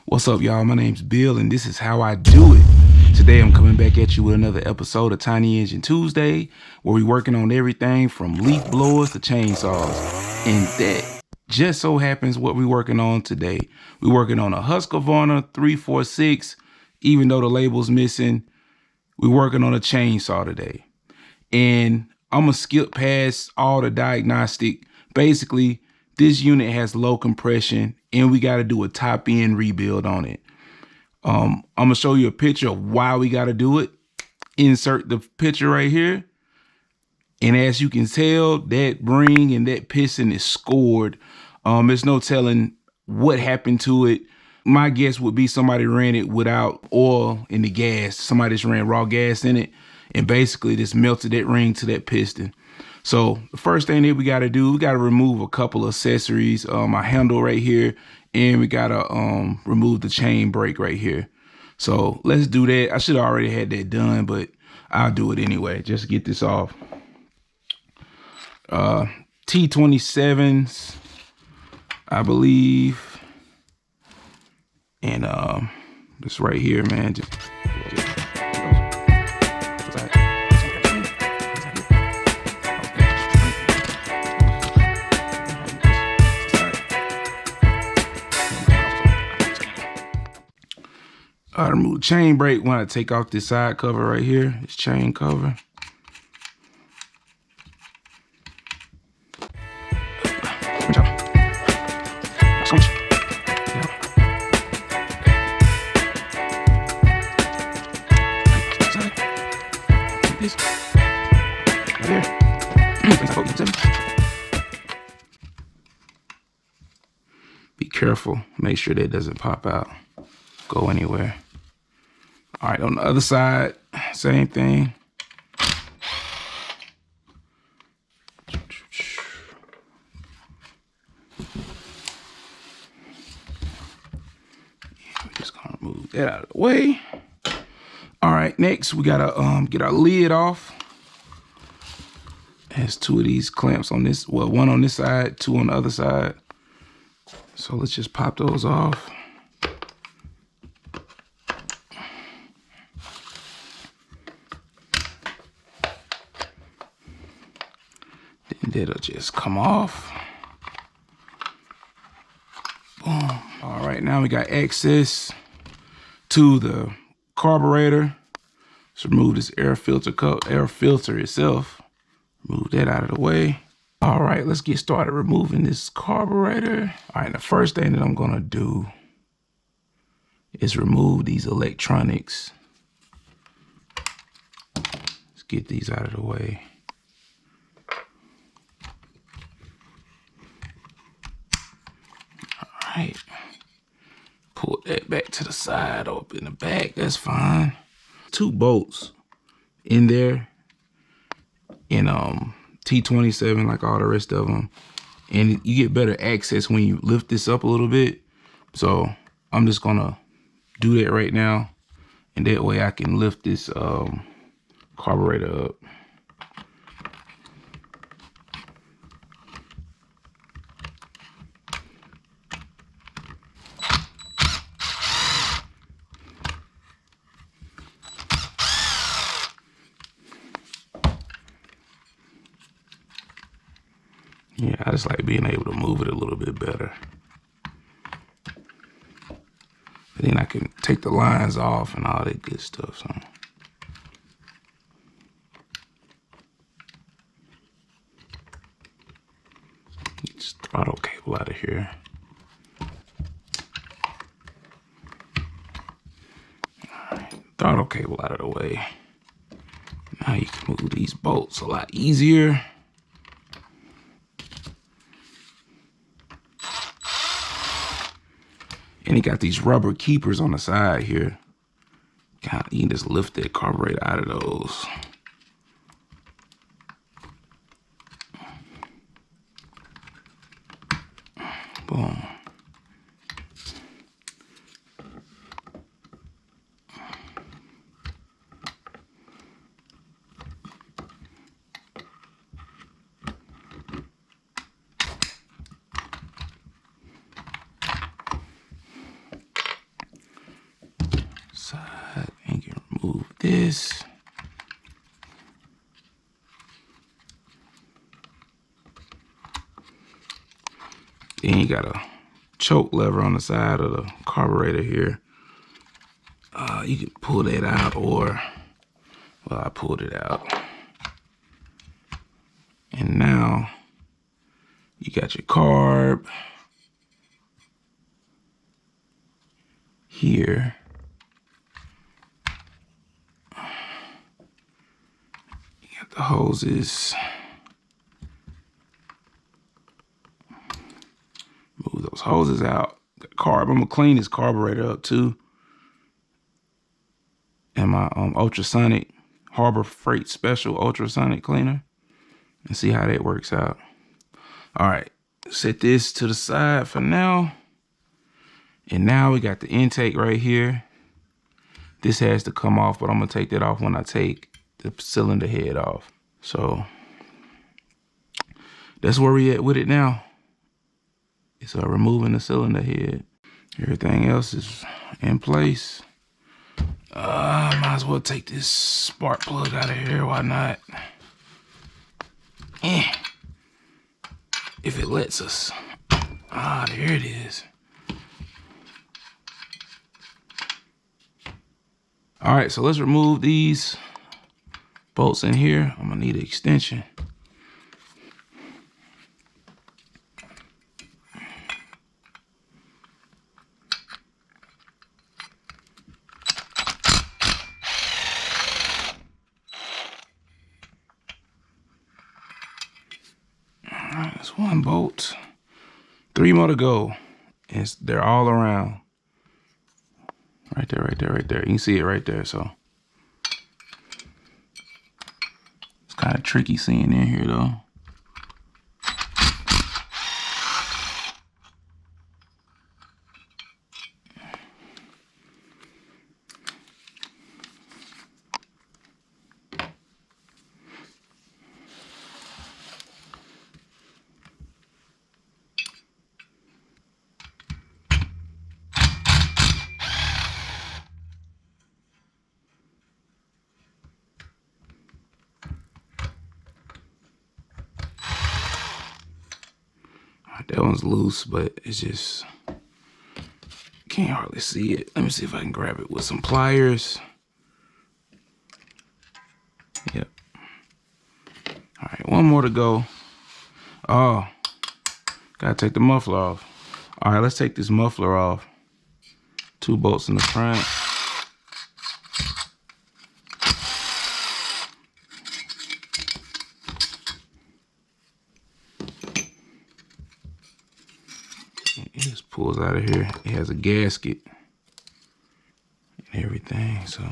What's up, y'all? My name's Bill, and this is how I do it. Today, I'm coming back at you with another episode of Tiny Engine Tuesday, where we're working on everything from leaf blowers to chainsaws. And that just so happens what we're working on today. We're working on a Husqvarna 346. Even though the label's missing, we're working on a chainsaw today. And I'm going to skip past all the diagnostic. Basically, this unit has low compression, and we got to do a top-end rebuild on it. I'm going to show you a picture of why we got to do it. Insert the picture right here. And as you can tell, that ring and that piston is scored. There's no telling what happened to it. My guess would be somebody ran it without oil in the gas. Somebody just ran raw gas in it and basically just melted that ring to that piston. So the first thing that we got to do, we got to remove a couple of accessories. My handle right here, and we got to remove the chain brake right here. So let's do that. I should have already had that done, but I'll do it anyway, just to get this off. T27s, I believe. And this right here, man. I remove the chain brake when I take off this side cover right here, this chain cover. Be careful, make sure that doesn't pop out, go anywhere. All right, on the other side, same thing. We're just gonna move that out of the way. All right, next we gotta get our lid off. It has two of these clamps on this, well, one on this side, two on the other side. So let's just pop those off. Then that'll just come off. Boom. All right, now we got access to the carburetor. Let's remove this air filter itself. Move that out of the way. All right, let's get started removing this carburetor. All right, the first thing that I'm gonna do is remove these electronics. Let's get these out of the way. All right, pull that back to the side, open the back, that's fine. Two bolts in there in T27 like all the rest of them, and you get better access when you lift this up a little bit. So I'm just gonna do that right now, and that way I can lift this carburetor up. Yeah, I just like being able to move it a little bit better. And then I can take the lines off and all that good stuff. So just throttle cable out of here. All right, throttle cable out of the way. Now you can move these bolts a lot easier. And he got these rubber keepers on the side here. God, you can just lift that carburetor out of those. Boom. this. Then you got a choke lever on the side of the carburetor here. You can pull that out, or, well, I pulled it out. And now you got your carb here. You got the hoses. Move those hoses out. The carb, I'm gonna clean this carburetor up too. And my ultrasonic Harbor Freight Special ultrasonic cleaner, and see how that works out. All right, set this to the side for now. And now we got the intake right here. This has to come off, but I'm gonna take that off when I take the cylinder head off. So that's where we at with it now. It's removing the cylinder head. Everything else is in place. Might as well take this spark plug out of here. Why not? If it lets us. There it is. All right, so let's remove these bolts in here. I'm gonna need an extension. That's one bolt. 3 more to go. They're all around. Right there, right there, right there. You can see it right there, so. It's kind of tricky seeing in here though. That one's loose, but it's just, can't hardly see it. Let me see if I can grab it with some pliers. Yep. All right, one more to go. Oh, gotta take the muffler off. All right, let's take this muffler off. 2 bolts in the front. It just pulls out of here. It has a gasket and everything, so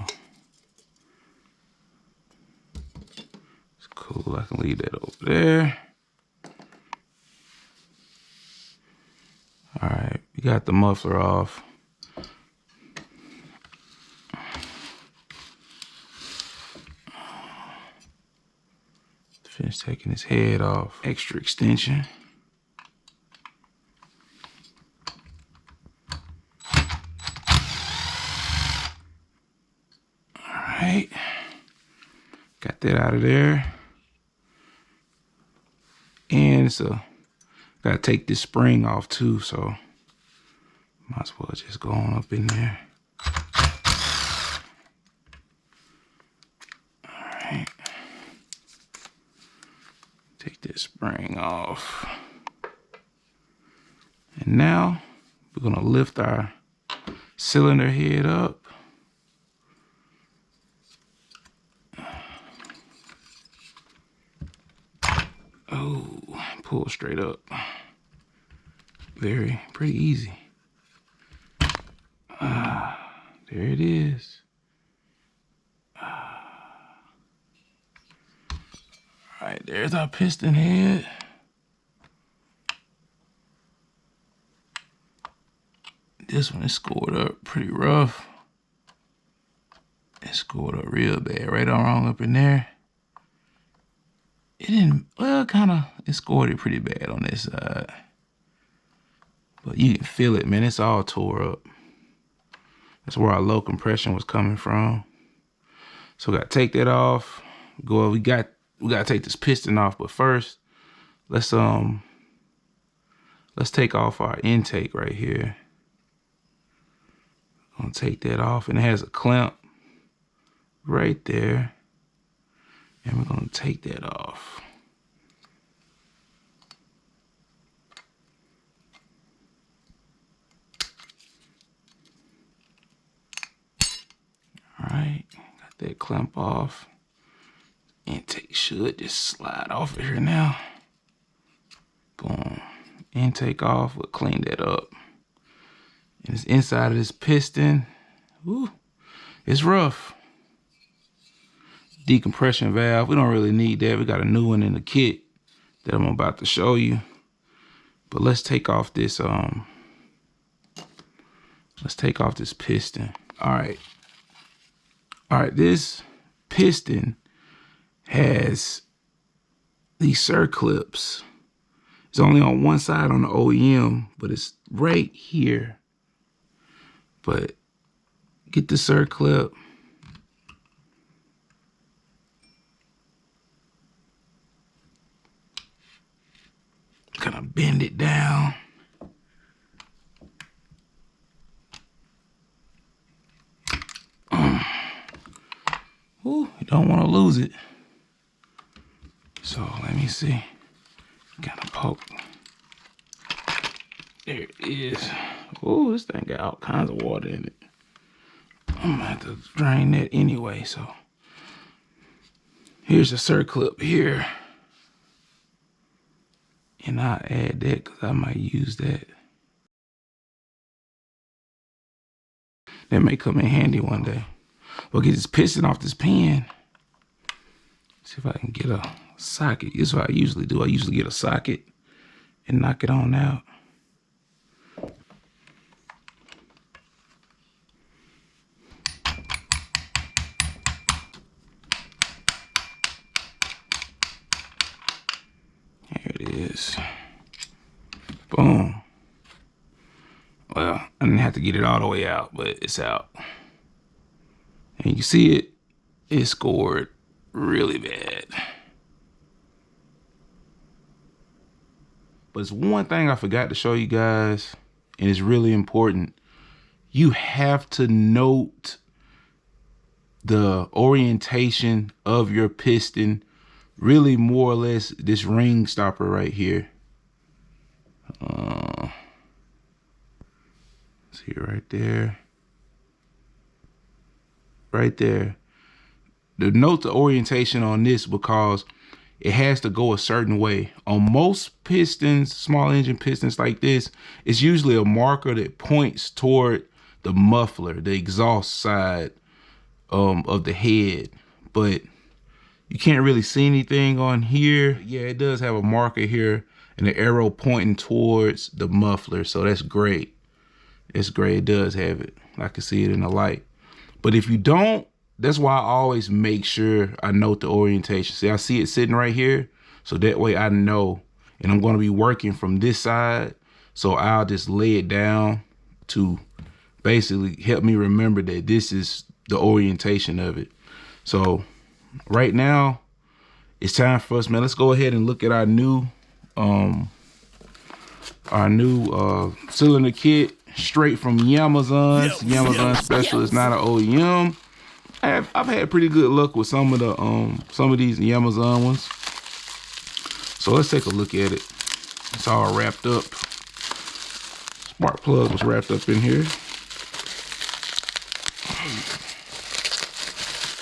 it's cool. I can leave that over there. All right, we got the muffler off. Finish taking his head off. Extra extension. Right, got that out of there. And so gotta take this spring off too, so might as well just go on up in there. All right, take this spring off. And now we're gonna lift our cylinder head up. Oh, pull straight up. Pretty easy. There it is. All right, there's our piston head. This one is scored up pretty rough. It's scored up real bad, right on wrong up in there. It didn't, well, it scored it pretty bad on this side. But you can feel it, man, it's all tore up. That's where our low compression was coming from. So we gotta take that off. We gotta take this piston off, but first, let's take off our intake right here. Gonna take that off, and it has a clamp right there. And we're gonna take that off. All right, got that clamp off. Intake should just slide off of here now. Boom. Intake off, we'll clean that up. And it's inside of this piston. Ooh, it's rough. Decompression valve, we don't really need that. We got a new one in the kit that I'm about to show you. But let's take off this piston. All right, this piston has these circlips. It's only on one side on the OEM, but it's right here. But get the circlip. Kind of bend it down. Ooh, you don't want to lose it. So let me see. Kind of poke. There it is. Ooh, this thing got all kinds of water in it. I'm gonna have to drain that anyway. So here's the circlip here. And I'll add that because I might use that. That may come in handy one day. We'll get this piston off this pin. See if I can get a socket. This is what I usually do. I usually get a socket and knock it on out. Here it is. Boom. Well, I didn't have to get it all the way out, but it's out. And you see it, it scored really bad. But it's one thing I forgot to show you guys, and it's really important. You have to note the orientation of your piston, really more or less this ring stopper right here. See right there. Right there. Note the orientation on this because it has to go a certain way. On most pistons, small engine pistons like this, it's usually a marker that points toward the muffler, the exhaust side of the head. But you can't really see anything on here. Yeah, it does have a marker here and an arrow pointing towards the muffler. So that's great. It's great. It does have it. I can see it in the light. But if you don't, that's why I always make sure I note the orientation. See, I see it sitting right here. So that way I know, and I'm going to be working from this side. So I'll just lay it down to basically help me remember that this is the orientation of it. So right now it's time for us, man. Let's go ahead and look at our new cylinder kit straight from Amazon's. Amazon special is not an OEM. I've had pretty good luck with some of these Amazon ones. So let's take a look at it. It's all wrapped up. Spark plug was wrapped up in here.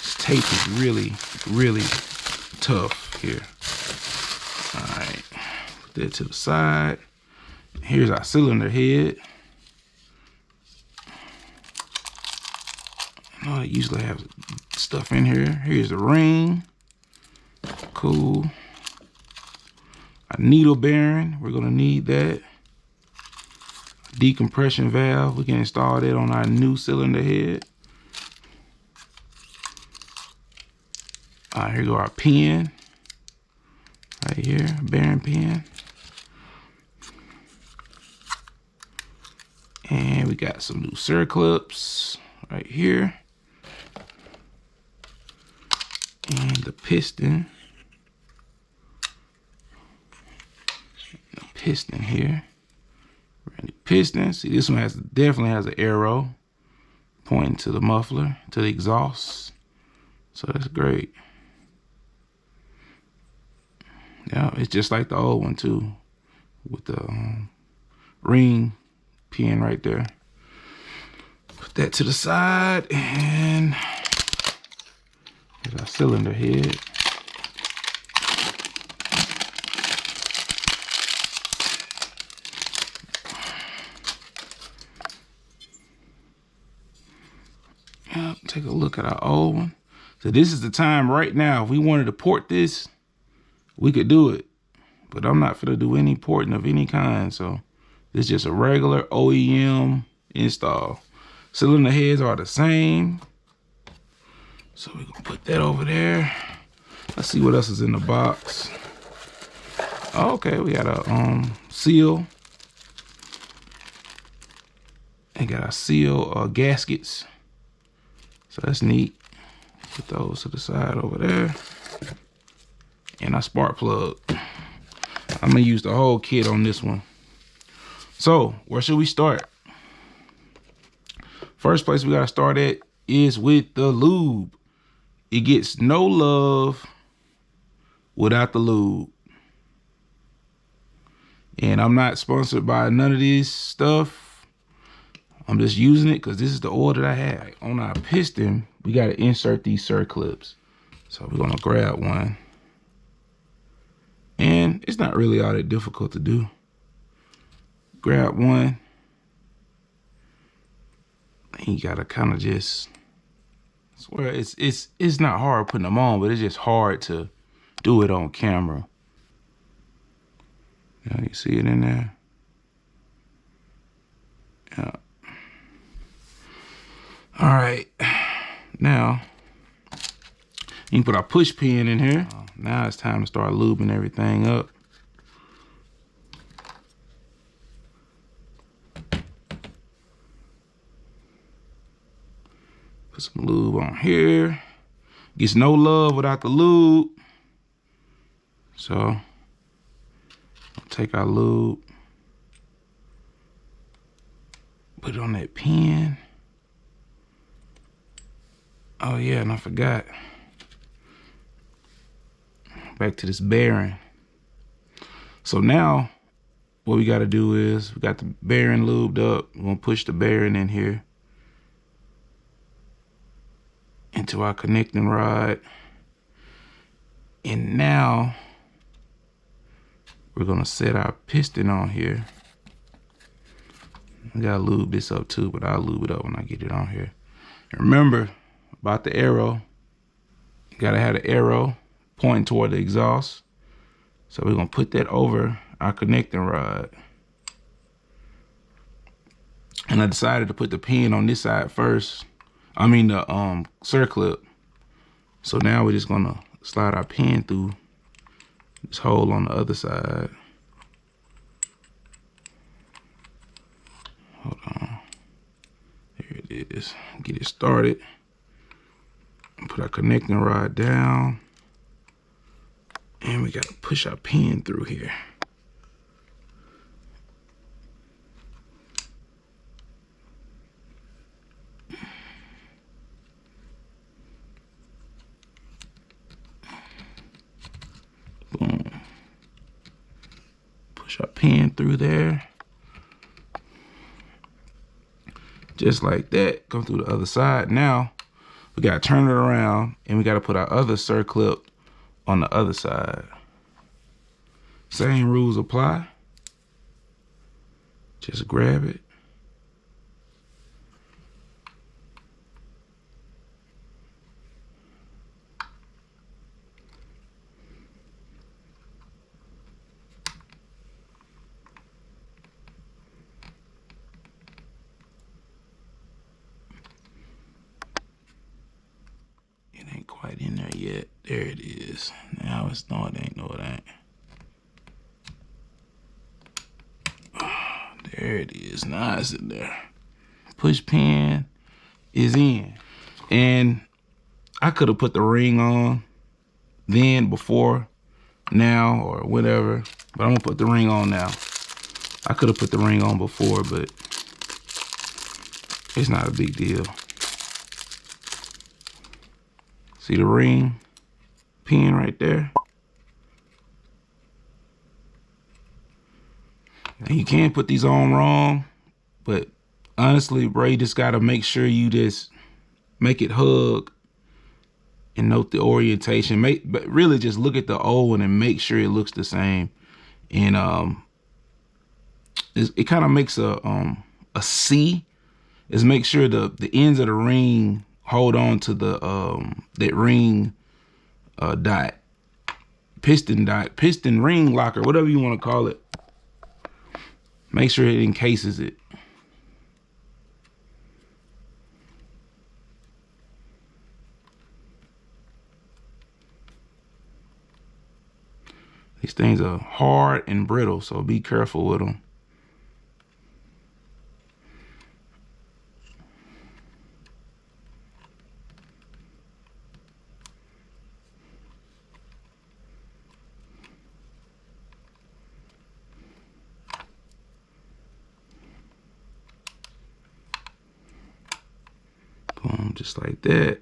This tape is really, really tough here. All right, put that to the side. Here's our cylinder head. I usually have stuff in here. Here's the ring. Cool. A needle bearing. We're gonna need that. Decompression valve. We can install that on our new cylinder head. All right, here go our pin. Right here, bearing pin. And we got some new circlips right here. And the piston. The piston here. And the piston. See, this one definitely has an arrow pointing to the muffler, to the exhaust. So that's great. Yeah, it's just like the old one too, with the ring pin right there. Put that to the side, and here's our cylinder head. Yeah, take a look at our old one. So this is the time right now. If we wanted to port this, we could do it, but I'm not gonna do any porting of any kind. So this is just a regular OEM install. Cylinder heads are the same. So we're gonna put that over there. Let's see what else is in the box. Okay, we got a seal. And got our seal gaskets. So that's neat. Put those to the side over there. And our spark plug. I'm gonna use the whole kit on this one. So where should we start? First place we gotta start at is with the lube. It gets no love without the lube. And I'm not sponsored by none of this stuff. I'm just using it because this is the oil that I have. On our piston, we gotta insert these circlips. So we're gonna grab one. And it's not really all that difficult to do. Grab one. And you gotta kind of just, I swear it's not hard putting them on, but it's just hard to do it on camera. Yeah, you see it in there? Yeah. All right, now you can put our push pin in here. Now it's time to start lubing everything up. Put some lube on here. Gets no love without the lube. So I'll take our lube, put it on that pin. Oh yeah, and I forgot. Back to this bearing. So now what we gotta do is we got the bearing lubed up. We're gonna push the bearing in here into our connecting rod. And now we're gonna set our piston on here. I gotta lube this up too, but I'll lube it up when I get it on here. And remember about the arrow. You gotta have the arrow pointing toward the exhaust. So we're gonna put that over our connecting rod. And I decided to put the pin on this side first. I mean the circlip. So now we're just gonna slide our pin through this hole on the other side. Hold on. There it is. Get it started. Put our connecting rod down. And we gotta push our pin through here. Boom. Push our pin through there. Just like that. Come through the other side. Now, we gotta turn it around and we gotta put our other circlip on the other side. Same rules apply. Just grab it. It ain't quite in there yet. There it is. Now it's no, it ain't, no, it ain't. There it is. Now it's in there. Push pin is in. And I could have put the ring on, then, before, now, or whatever. But I'm gonna put the ring on now. I could have put the ring on before, but it's not a big deal. See the ring pin right there? And you can put these on wrong, but honestly, bro, you just gotta make sure you just make it hug and note the orientation. But really just look at the old one and make sure it looks the same. And it kind of makes a C. Is make sure the ends of the ring hold on to the that ring dot, piston ring locker, whatever you want to call it. Make sure it encases it. These things are hard and brittle, so be careful with them. Boom, just like that.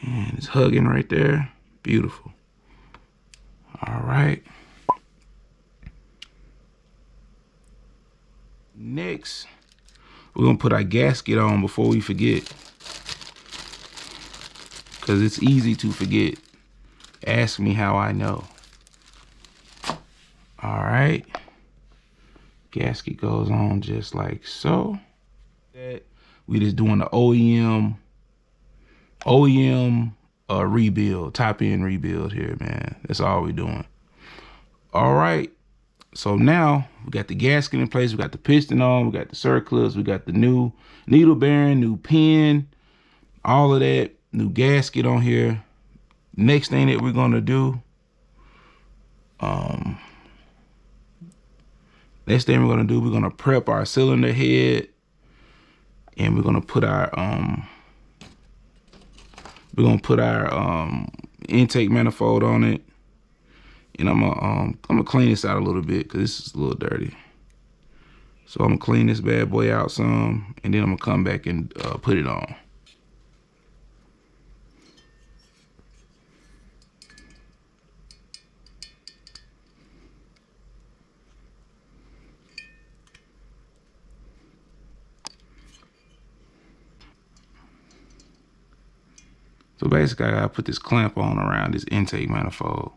And it's hugging right there. Beautiful. All right. Next, we're gonna put our gasket on before we forget, because it's easy to forget. Ask me how I know. All right. Gasket goes on just like so. We just doing the OEM rebuild, top end rebuild here, man. That's all we doing. All right. So now we got the gasket in place. We got the piston on. We got the circlips. We got the new needle bearing, new pin, all of that, new gasket on here. Next thing that we're gonna do, we're gonna prep our cylinder head, and we're gonna put our intake manifold on it. And I'm gonna clean this out a little bit because this is a little dirty. So I'm gonna clean this bad boy out some, and then I'm gonna come back and put it on. So basically I gotta put this clamp on around this intake manifold.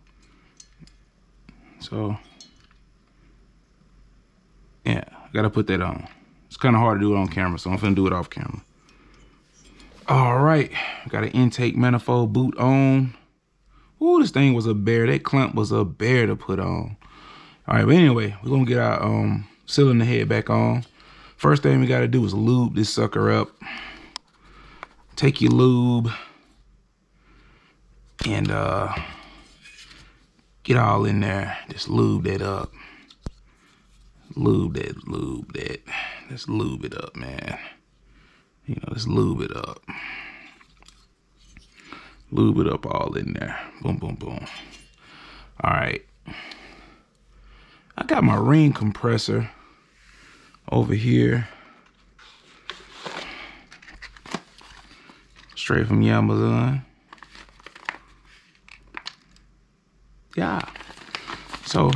So yeah, I gotta put that on. It's kind of hard to do it on camera, so I'm finna do it off camera. All right, got an intake manifold boot on. Ooh, this thing was a bear. That clamp was a bear to put on. All right, but anyway, we're gonna get our cylinder head back on. First thing we gotta do is lube this sucker up. Take your lube and get all in there. Just lube that up. Lube that. Let's lube it up, man. You know, let's lube it up. Lube it up all in there. Boom, boom, boom. All right. I got my ring compressor over here. Straight from Amazon. Yeah. So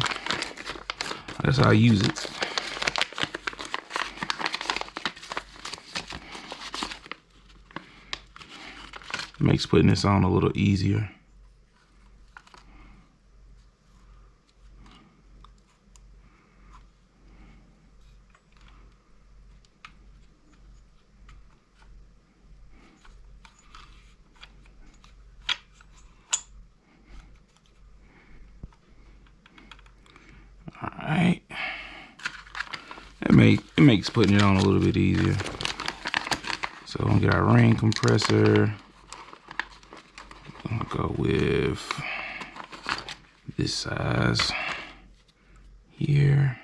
that's how I use it. Makes putting this on a little easier. All right. It makes putting it on a little bit easier. So I'm gonna get our ring compressor. I'm gonna go with this size here.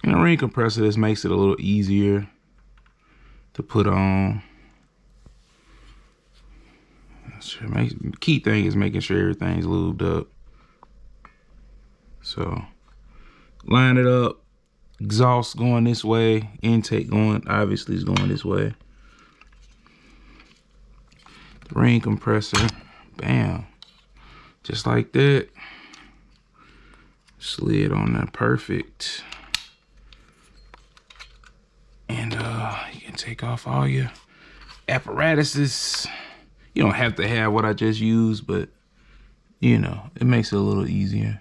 And a ring compressor, this makes it a little easier to put on. The key thing is making sure everything's lubed up. So line it up. Exhaust going this way. Intake going, obviously, is going this way. The ring compressor. Bam. Just like that. Slid on there, perfect. And you can take off all your apparatuses. You don't have to have what I just used, but you know, it makes it a little easier.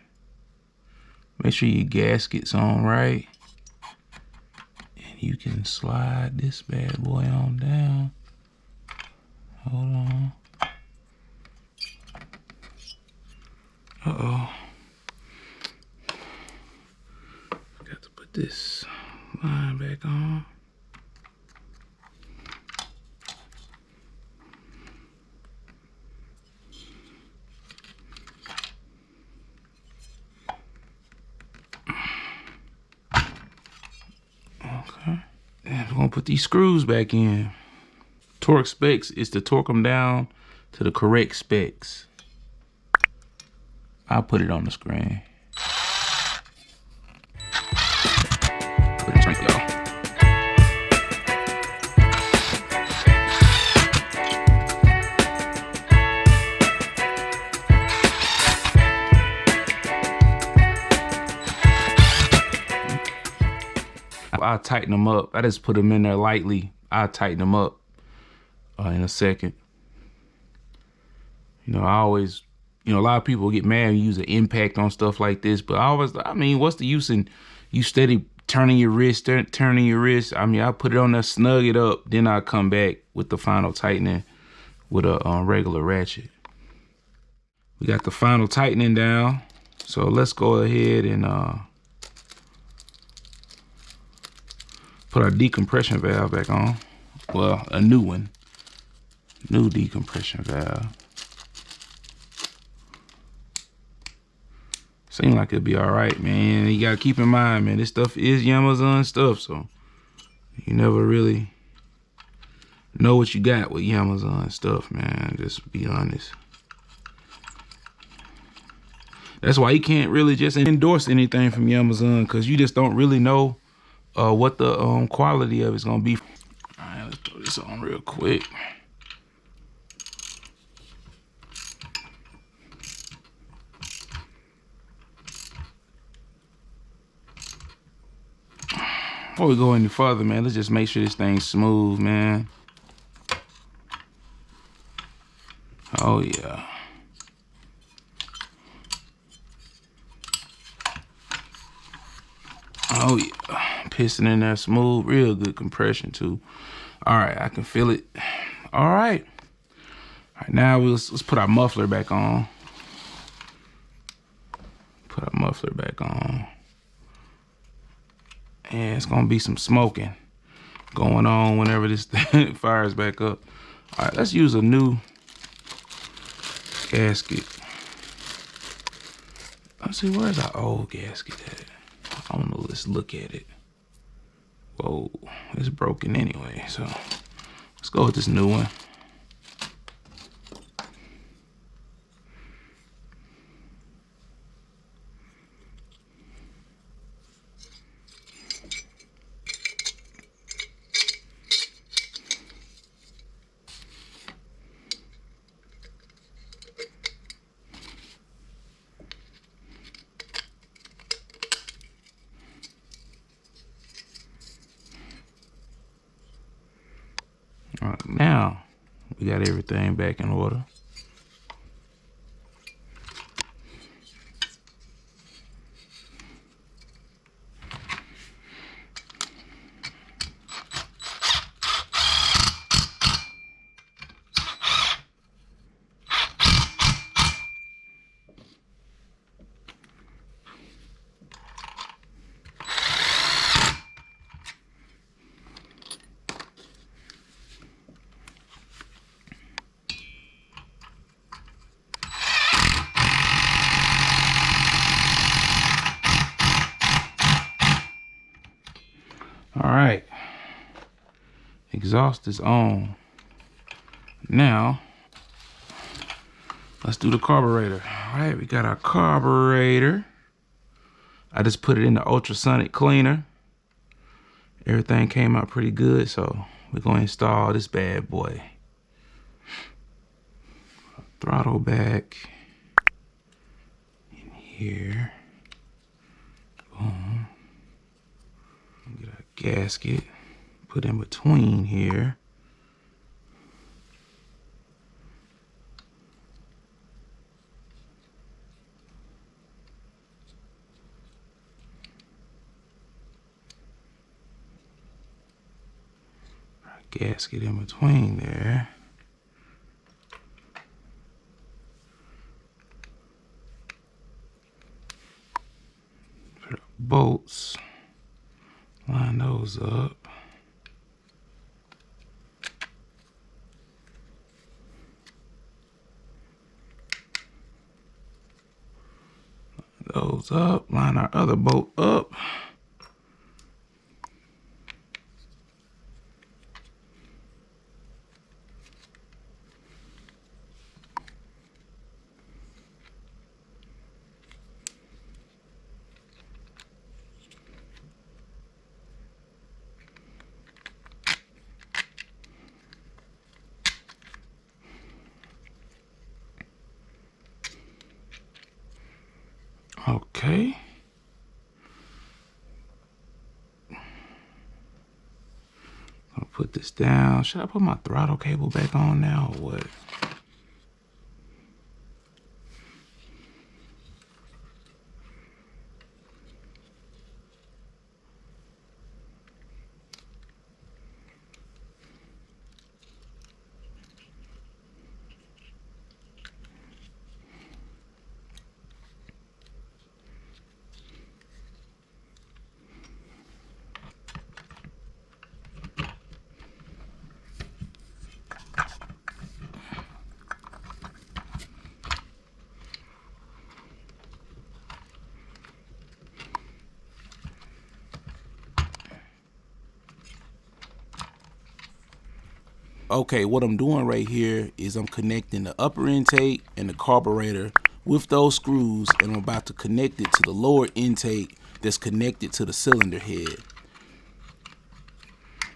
Make sure your gasket's on right. And you can slide this bad boy on down. Hold on. Uh-oh. Got to put this line back on. Okay. And we're gonna put these screws back in. Torque specs is to torque them down to the correct specs. I'll put it on the screen. Put it right, y'all. I'll tighten them up. I just put them in there lightly. I'll tighten them up in a second. You know, I always, you know, a lot of people get mad and use an impact on stuff like this, but I mean, what's the use in you steady turning your wrist, turning your wrist? I mean, I put it on there, snug it up, then I'll come back with the final tightening with a regular ratchet. We got the final tightening down, so let's go ahead and put our decompression valve back on. Well, a new one. New decompression valve. Seems like it'll be all right, man. You gotta keep in mind, man, this stuff is Amazon stuff, so you never really know what you got with Amazon stuff, man. Just be honest. That's why you can't really just endorse anything from Amazon, because you just don't really know what the quality of it's gonna be. All right, let's throw this on real quick. Before we go any further, man, let's just make sure this thing's smooth, man. Oh yeah. Oh yeah, piston in there smooth, real good compression too. All right, I can feel it. All right. All right, now let's put our muffler back on. Put our muffler back on. And it's gonna be some smoking going on whenever this thing fires back up. All right, let's use a new gasket. Let's see, where's our old gasket at? I don't know, let's look at it. Whoa, it's broken anyway, so let's go with this new one. All right, now we got everything back in order. All right, Exhaust is on. Now, let's do the carburetor. All right, we got our carburetor. I just put it in the ultrasonic cleaner. Everything came out pretty good, so we're gonna install this bad boy. Throttle back in here. Boom. Get our gasket, put in between here. Gasket in between there. For the bolts, line those up. Those up, line our other bolt up. Okay. I'll put this down. Should I put my throttle cable back on now or what? Okay, what I'm doing right here is I'm connecting the upper intake and the carburetor with those screws, and I'm about to connect it to the lower intake that's connected to the cylinder head.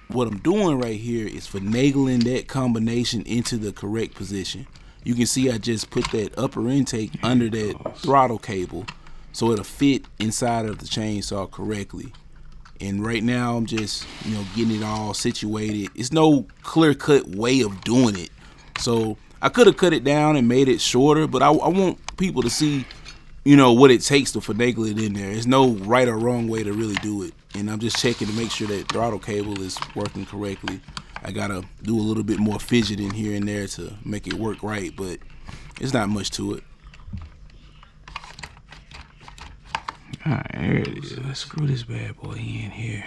What I'm doing right here is finagling that combination into the correct position. You can see I just put that upper intake under that throttle cable so it'll fit inside of the chainsaw correctly. And right now I'm just, getting it all situated. It's no clear-cut way of doing it. So I could have cut it down and made it shorter, but I want people to see, what it takes to finagle it in there. There's no right or wrong way to really do it. And I'm just checking to make sure that throttle cable is working correctly. I gotta do a little bit more fidgeting here and there to make it work right, but it's not much to it. All right, there it is. Let's screw this bad boy in here.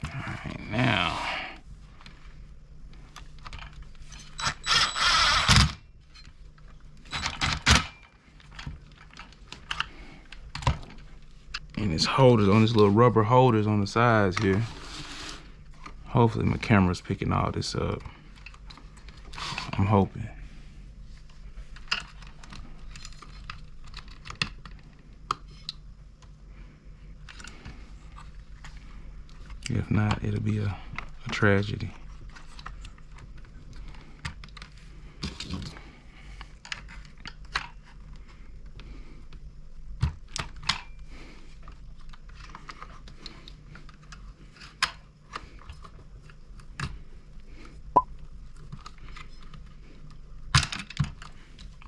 All right, now. And it's holders on these little rubber holders on the sides here. Hopefully my camera's picking all this up. I'm hoping. If not, it'll be a tragedy.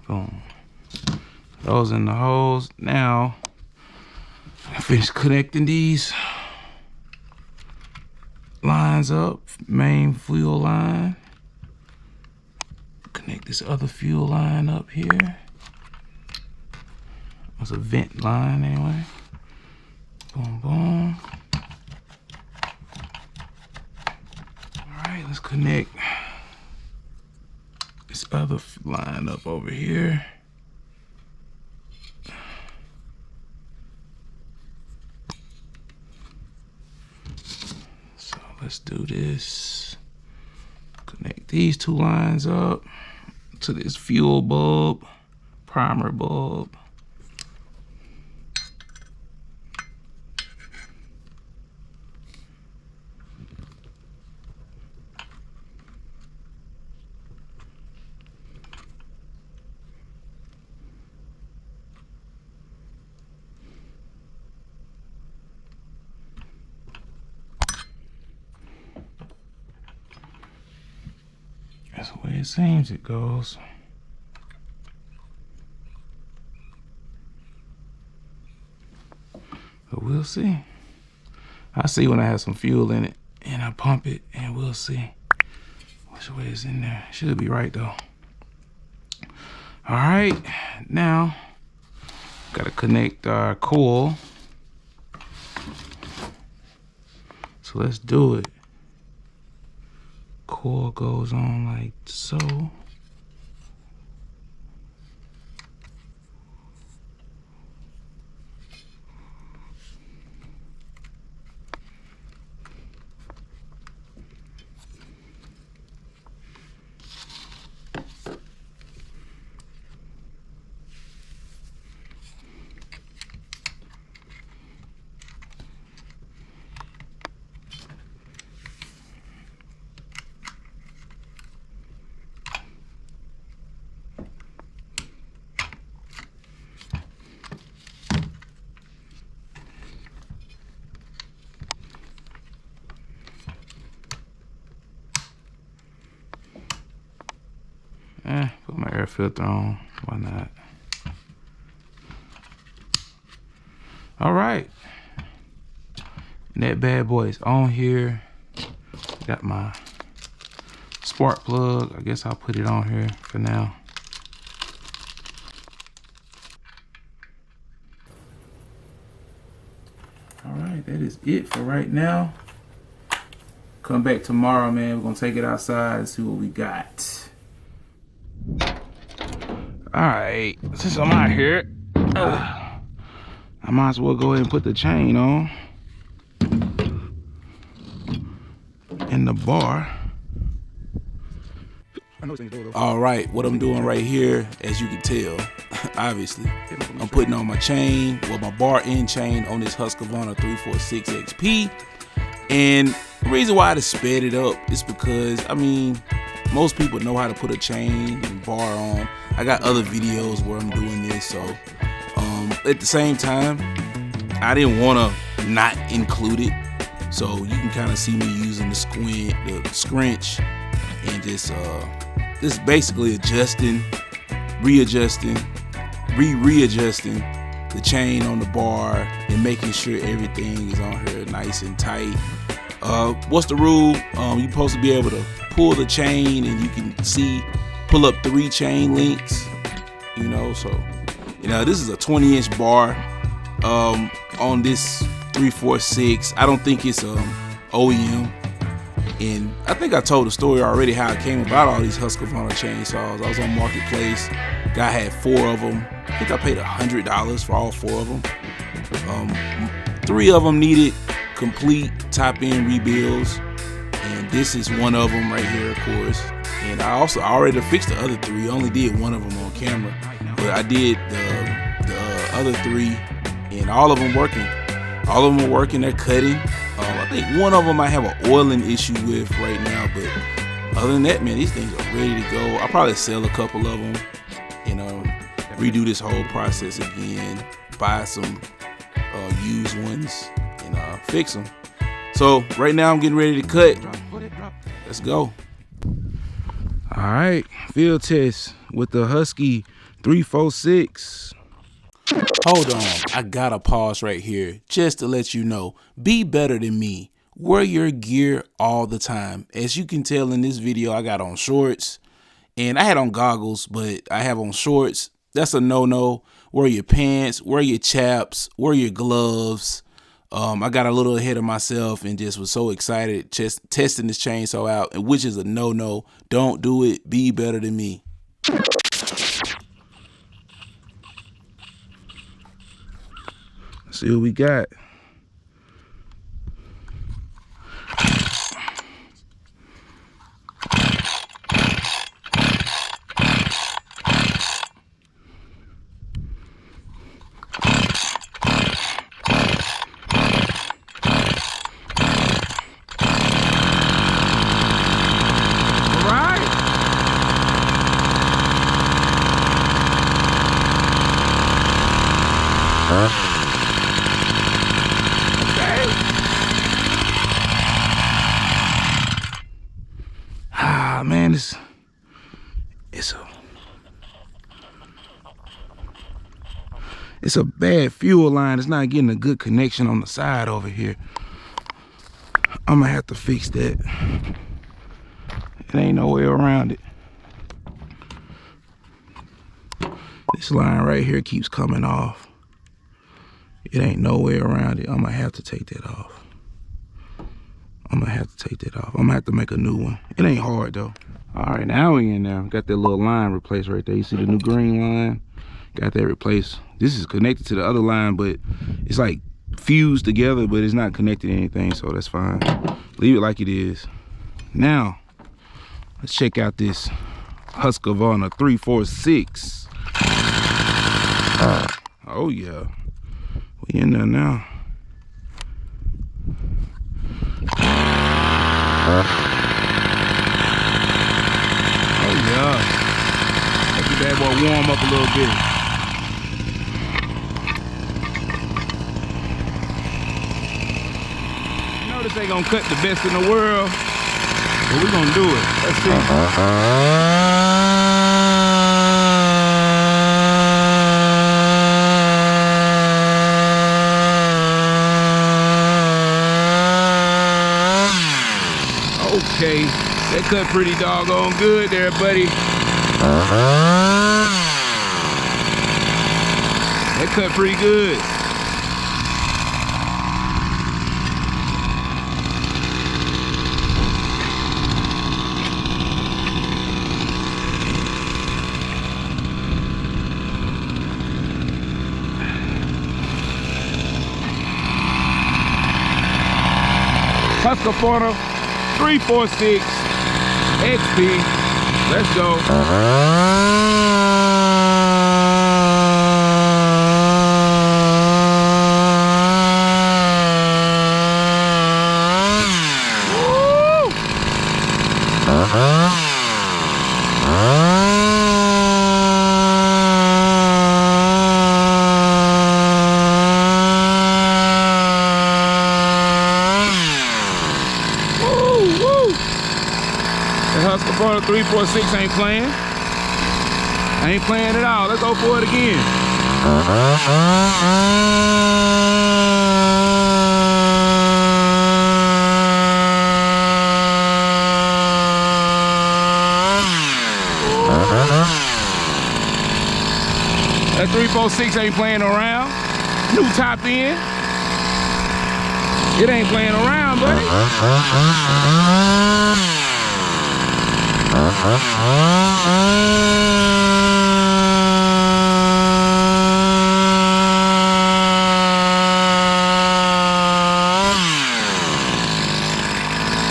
Boom. Those in the holes. Now, I finished connecting these lines up. Main fuel line. Connect this other fuel line up here. It's a vent line anyway. Boom, boom. All right, let's connect this other line up over here. So let's do this. Connect these two lines up to this fuel bulb, primer bulb. That's the way it seems it goes. But we'll see. I'll see when I have some fuel in it and I pump it, and we'll see which way is in there. Should be right though. All right, now gotta connect our coil. So let's do it. Coil goes on like so. Put my air filter on, why not? All right, and that bad boy is on here. Got my spark plug. I guess I'll put it on here for now. All right, that is it for right now. Come back tomorrow, man. We're gonna take it outside and see what we got. All right, since I'm out here, I might as well go ahead and put the chain on in the bar. All right, what I'm doing right here, as you can tell, obviously, I'm putting on my chain, well, my bar end chain on this Husqvarna 346 XP. And the reason why I just sped it up is because, I mean, most people know how to put a chain and bar on. I got other videos where I'm doing this, so at the same time, I didn't want to not include it. So you can kind of see me using the scrunch, and just basically adjusting, readjusting the chain on the bar and making sure everything is on here nice and tight. What's the rule? You're supposed to be able to pull the chain and you can pull up 3 chain links, you know. So, you know, this is a 20-inch bar on this 346. I don't think it's OEM. And I think I told the story already how I came about all these Husqvarna chainsaws. I was on Marketplace. Guy had 4 of them. I think I paid $100 for all 4 of them. 3 of them needed complete top-end rebuilds, and this is one of them right here, of course. And I already fixed the other 3. I only did one of them on camera, but I did the other 3, and all of them working. All of them are working. They're cutting. I think one of them I have an oiling issue with right now, but other than that, man, these things are ready to go. I'll probably sell a couple of them, and redo this whole process again, buy some used ones, and fix them. So right now I'm getting ready to cut. Let's go. All right, field test with the Husky 346. Hold on, I gotta pause right here just to let you know, be better than me. Wear your gear all the time. As you can tell in this video, I got on shorts, and I had on goggles, but I have on shorts. That's a no-no. Wear your pants, wear your chaps, wear your gloves. I got a little ahead of myself and just was so excited just testing this chainsaw out, which is a no-no. Don't do it. Be better than me. Let's see what we got. Man, it's a bad fuel line. It's not getting a good connection on the side over here. I'm gonna have to fix that. It ain't no way around it. This line right here keeps coming off. It ain't no way around it. I'm gonna have to take that off. I'm gonna have to make a new one. It ain't hard though. All right, now we in there. Got that little line replaced right there. You see the new green line? Got that replaced. This is connected to the other line, but it's like fused together, but it's not connected to anything, so that's fine. Leave it like it is. Now, let's check out this Husqvarna 346. Oh yeah, we in there now. Oh yeah, make the bad boy warm up a little bit. You know this ain't gonna cut the best in the world, but we gonna do it. Let's see. Okay, that cut pretty doggone good there, buddy. That cut pretty good. Husqvarna 346 XP. Let's go. Husqvarna 346 ain't playing. Ain't playing at all. Let's go for it again. That 346 ain't playing around. New top end. It ain't playing around, buddy.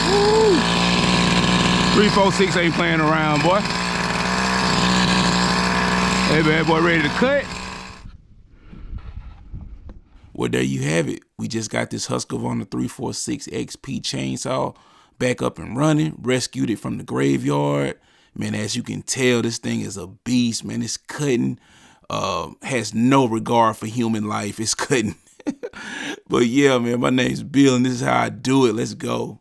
Woo. 346 ain't playing around, boy. Hey, bad boy, ready to cut? Well, there you have it. We just got this Husqvarna 346 XP chainsaw back up and running, rescued it from the graveyard. Man, as you can tell, this thing is a beast, man. It's cutting, has no regard for human life. It's cutting. But yeah, man, my name's Bill, and this is how I do it. Let's go.